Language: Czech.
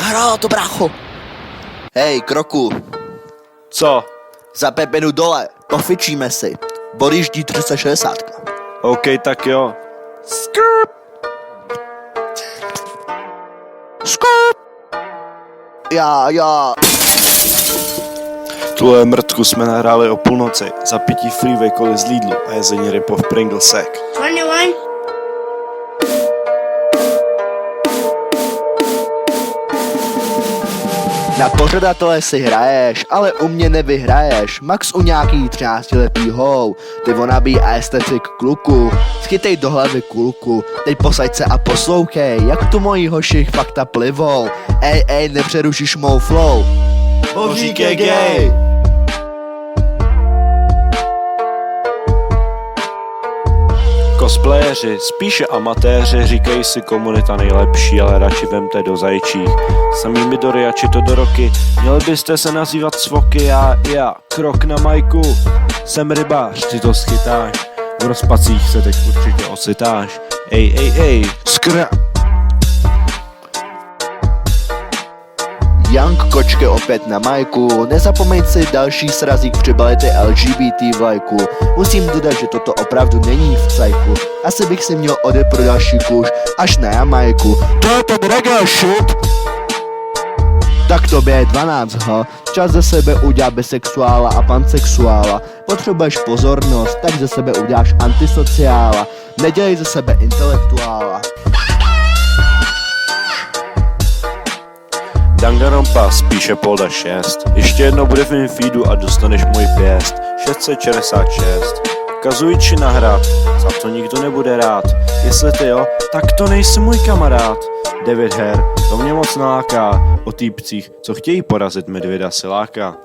Nahrál to, brácho. Hej, kroku, Co? za 5 minut dole, pofičíme si. Odjíždí 360. OK, tak jo. Skrp. Skrp. Já. Tuhle mrtku jsme nahráli o půlnoci za pití freeway koly z Lidlu a jezení rypov Pringlesek. 21. Na pořadatele si hraješ, ale u mě nevyhraješ. Max u nějaký 13letý hou, ty wannabe aesthetic kluku. Schytej do hlavy kulku, teď posaď se a poslouchej, jak tu moji hoši fakta plivou. Ej, nepřerušíš mou flow. Božík je gay. Cosplayeři, spíše amatéři, říkají si komunita nejlepší, ale radši vemte do zajčích. Samý Midori a Chitodoroky, měli byste se nazývat svoky, já, krok na majku. Jsem rybář, ty to schytáš, v rozpacích se teď určitě ositáš. Ej, skra. Young kočky opět na majku, nezapomeň si další srazík přibality LGBT vlajku. Musím dodat, že toto opravdu není v cajku, asi bych si měl odjet pro další kůž až na Jamajku. To je ten reggae shit! Tak tobě je 12, čas ze sebe udělá bisexuála a pansexuála. Potřebuješ pozornost, tak ze sebe uděláš antisociála. Nedělej ze sebe intelektuála. Danganronpa, spíše Polda 6. Ještě jedno bude v mým feedu a dostaneš můj pěst. 666. Kazuichi nahrát, za to nikdo nebude rád. Jestli ty jo, tak to nejsi můj kamarád. David Hare, to mě moc naláká. O týpcích, co chtějí porazit medvěda siláka.